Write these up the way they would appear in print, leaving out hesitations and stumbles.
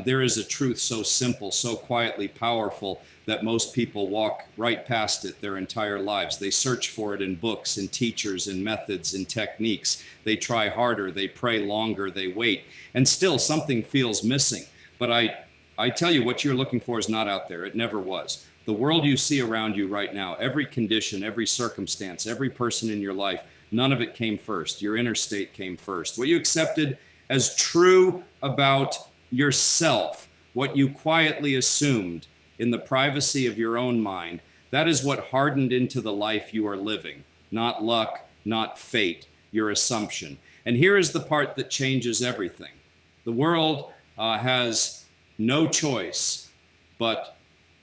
There is a truth so simple, so quietly powerful, that most people walk right past it their entire lives. They search for it in books, in teachers, in methods, in techniques. They try harder, they pray longer, they wait, and still something feels missing. But I tell you, what you're looking for is not out there. It never was. The world you see around you right now, every condition, every circumstance, every person in your life, none of it came first. Your inner state came first. What you accepted as true about yourself, what you quietly assumed in the privacy of your own mind, that is what hardened into the life you are living. Not luck, not fate, your assumption. And here is the part that changes everything. The world has no choice but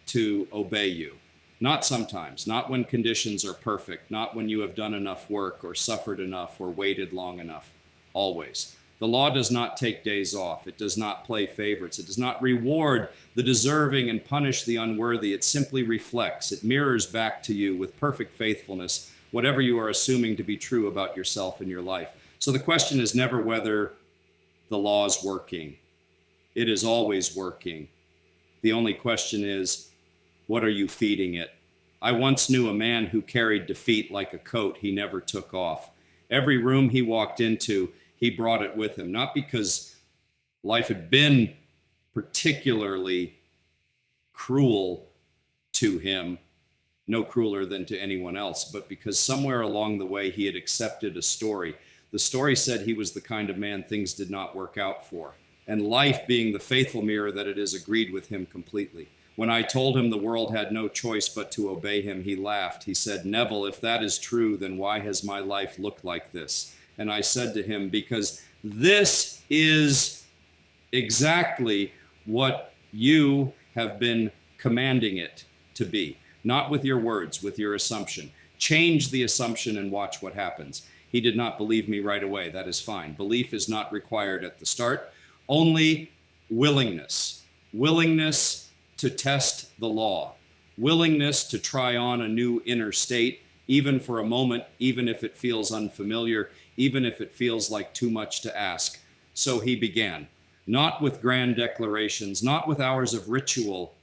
to obey you. Not sometimes, not when conditions are perfect, not when you have done enough work or suffered enough or waited long enough. Always. The law does not take days off. It does not play favorites. It does not reward the deserving and punish the unworthy. It simply reflects. It mirrors back to you with perfect faithfulness whatever you are assuming to be true about yourself and your life. So the question is never whether the law is working. It is always working. The only question is, what are you feeding it? I once knew a man who carried defeat like a coat he never took off. Every room he walked into, he brought it with him, not because life had been particularly cruel to him, no crueler than to anyone else, but because somewhere along the way he had accepted a story. The story said he was the kind of man things did not work out for. And life, being the faithful mirror that it is, agreed with him completely. When I told him the world had no choice but to obey him, he laughed. He said, "Neville, if that is true, then why has my life looked like this?" And I said to him, because this is exactly what you have been commanding it to be. Not with your words, with your assumption. Change the assumption and watch what happens. He did not believe me right away. That is fine. Belief is not required at the start. Only willingness. Willingness to test the law. Willingness to try on a new inner state, even for a moment, even if it feels unfamiliar, even if it feels like too much to ask. So he began, not with grand declarations, not with hours of ritual.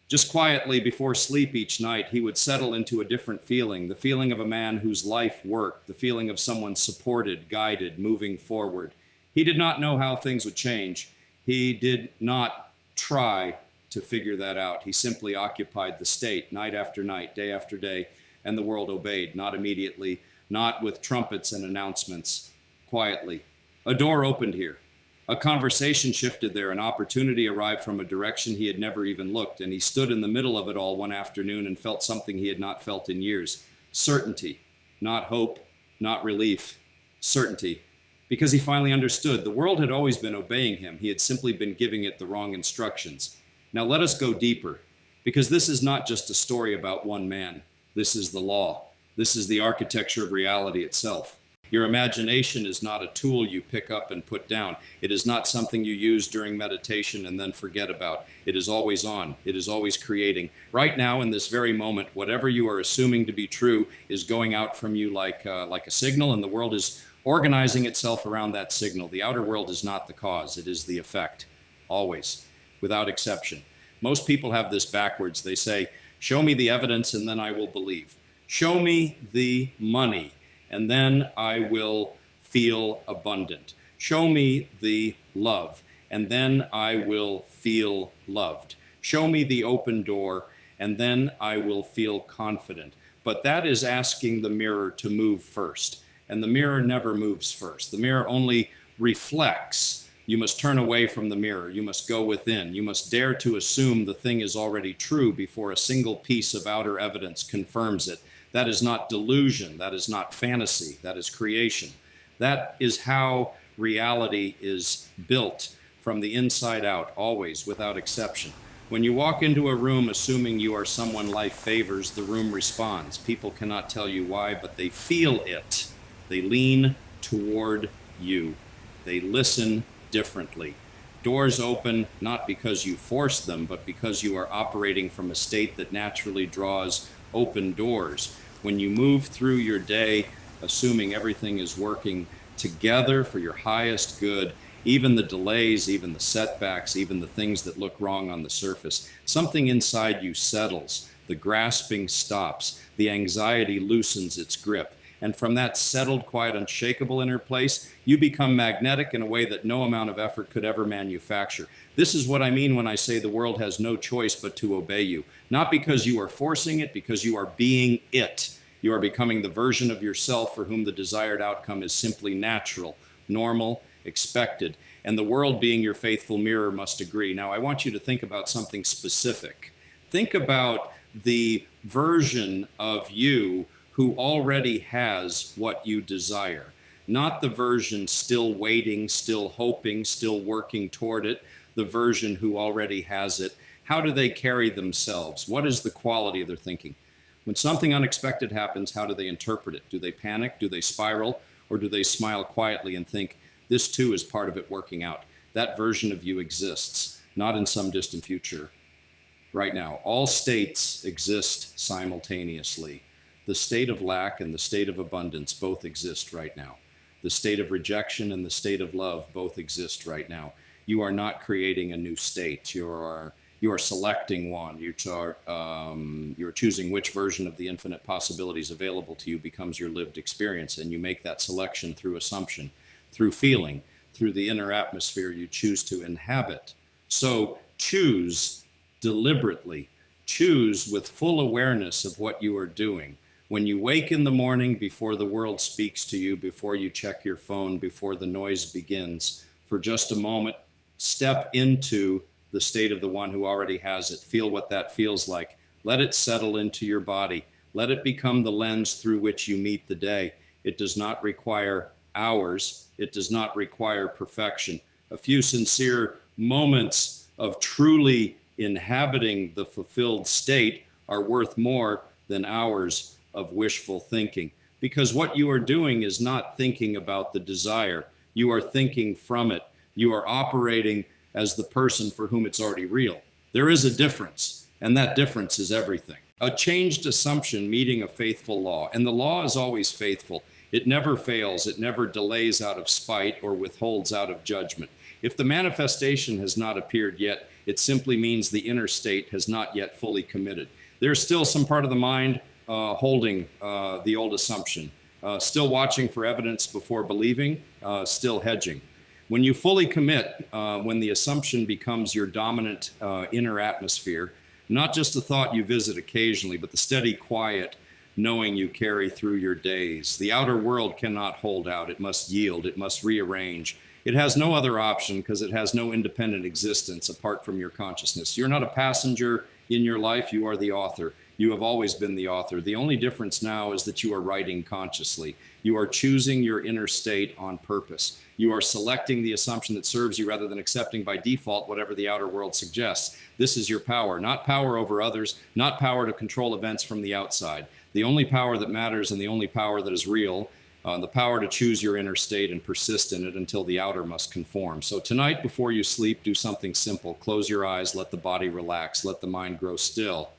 Just quietly before sleep each night, he would settle into a different feeling, the feeling of a man whose life worked, the feeling of someone supported, guided, moving forward. He did not know how things would change. He did not try to figure that out. He simply occupied the state night after night, day after day, and the world obeyed, not immediately, not with trumpets and announcements, quietly. A door opened here. A conversation shifted there. An opportunity arrived from a direction he had never even looked, and he stood in the middle of it all one afternoon and felt something he had not felt in years. Certainty, not hope, not relief, certainty. Because he finally understood the world had always been obeying him. He had simply been giving it the wrong instructions. Now let us go deeper, because this is not just a story about one man. This is the law. This is the architecture of reality itself. Your imagination is not a tool you pick up and put down. It is not something you use during meditation and then forget about. It is always on. It is always creating. Right now, in this very moment, whatever you are assuming to be true is going out from you like a signal, and the world is organizing itself around that signal. The outer world is not the cause. It is the effect, always, without exception. Most people have this backwards. They say, show me the evidence and then I will believe. Show me the money and then I will feel abundant. Show me the love and then I will feel loved. Show me the open door and then I will feel confident. But that is asking the mirror to move first. And the mirror never moves first. The mirror only reflects. You must turn away from the mirror. You must go within. You must dare to assume the thing is already true before a single piece of outer evidence confirms it. That is not delusion. That is not fantasy. That is creation. That is how reality is built from the inside out, always, without exception. When you walk into a room assuming you are someone life favors, the room responds. People cannot tell you why, but they feel it. They lean toward you. They listen differently. Doors open not because you force them, but because you are operating from a state that naturally draws open doors. When you move through your day, assuming everything is working together for your highest good, even the delays, even the setbacks, even the things that look wrong on the surface. Something inside you settles, the grasping stops, the anxiety loosens its grip. And from that settled, quiet, unshakable inner place, you become magnetic in a way that no amount of effort could ever manufacture. This is what I mean when I say the world has no choice but to obey you. Not because you are forcing it, because you are being it. You are becoming the version of yourself for whom the desired outcome is simply natural, normal, expected. And the world, being your faithful mirror, must agree. Now, I want you to think about something specific. Think about the version of you who already has what you desire, not the version still waiting, still hoping, still working toward it, the version who already has it. How do they carry themselves? What is the quality of their thinking? When something unexpected happens, how do they interpret it? Do they panic? Do they spiral? Or do they smile quietly and think, this too is part of it working out? That version of you exists, not in some distant future. Right now, all states exist simultaneously. The state of lack and the state of abundance both exist right now. The state of rejection and the state of love both exist right now. You are not creating a new state. You are selecting one. You're choosing which version of the infinite possibilities available to you becomes your lived experience, and you make that selection through assumption, through feeling, through the inner atmosphere you choose to inhabit. So choose deliberately. Choose with full awareness of what you are doing. When you wake in the morning, before the world speaks to you, before you check your phone, before the noise begins, for just a moment, step into the state of the one who already has it. Feel what that feels like. Let it settle into your body. Let it become the lens through which you meet the day. It does not require hours. It does not require perfection. A few sincere moments of truly inhabiting the fulfilled state are worth more than hours of wishful thinking, because what you are doing is not thinking about the desire. You are thinking from it. You are operating as the person for whom it's already real. There is a difference, and that difference is everything. A changed assumption meeting a faithful law, and the law is always faithful. It never fails. It never delays out of spite or withholds out of judgment. If the manifestation has not appeared yet, it simply means the inner state has not yet fully committed. There's still some part of the mind holding the old assumption, still watching for evidence before believing, still hedging. When you fully commit, when the assumption becomes your dominant inner atmosphere, not just a thought you visit occasionally, but the steady quiet knowing you carry through your days. The outer world cannot hold out. It must yield. It must rearrange. It has no other option because it has no independent existence apart from your consciousness. You're not a passenger in your life. You are the author. You have always been the author. The only difference now is that you are writing consciously. You are choosing your inner state on purpose. You are selecting the assumption that serves you rather than accepting by default whatever the outer world suggests. This is your power, not power over others, not power to control events from the outside. The only power that matters and the only power that is real, the power to choose your inner state and persist in it until the outer must conform. So tonight, before you sleep, do something simple. Close your eyes, let the body relax, let the mind grow still.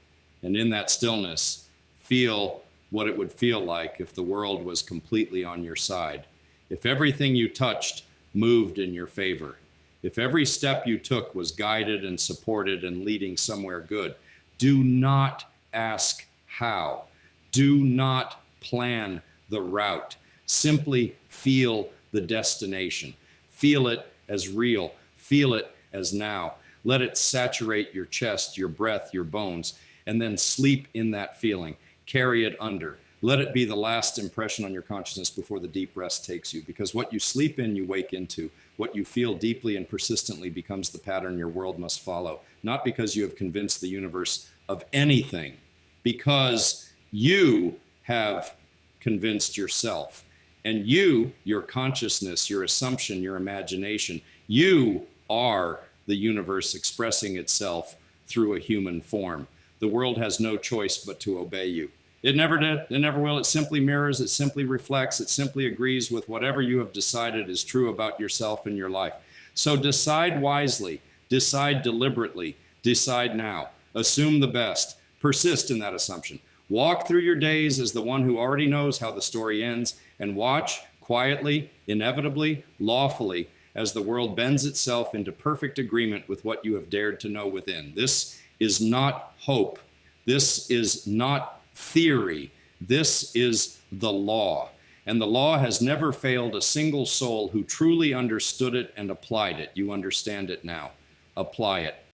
And in that stillness, feel what it would feel like if the world was completely on your side. If everything you touched moved in your favor. If every step you took was guided and supported and leading somewhere good. Do not ask how. Do not plan the route. Simply feel the destination. Feel it as real. Feel it as now. Let it saturate your chest, your breath, your bones, and then sleep in that feeling. Carry it under. Let it be the last impression on your consciousness before the deep rest takes you. Because what you sleep in, you wake into. What you feel deeply and persistently becomes the pattern your world must follow. Not because you have convinced the universe of anything, because you have convinced yourself. And you, your consciousness, your assumption, your imagination, you are the universe expressing itself through a human form. The world has no choice but to obey you. It never did. It never will. It simply mirrors. It simply reflects. It simply agrees with whatever you have decided is true about yourself and your life. So decide wisely. Decide deliberately. Decide now. Assume the best. Persist in that assumption. Walk through your days as the one who already knows how the story ends, and watch quietly, inevitably, lawfully, as the world bends itself into perfect agreement with what you have dared to know within. This is not hope. This is not theory. This is the law. And the law has never failed a single soul who truly understood it and applied it. You understand it now. Apply it.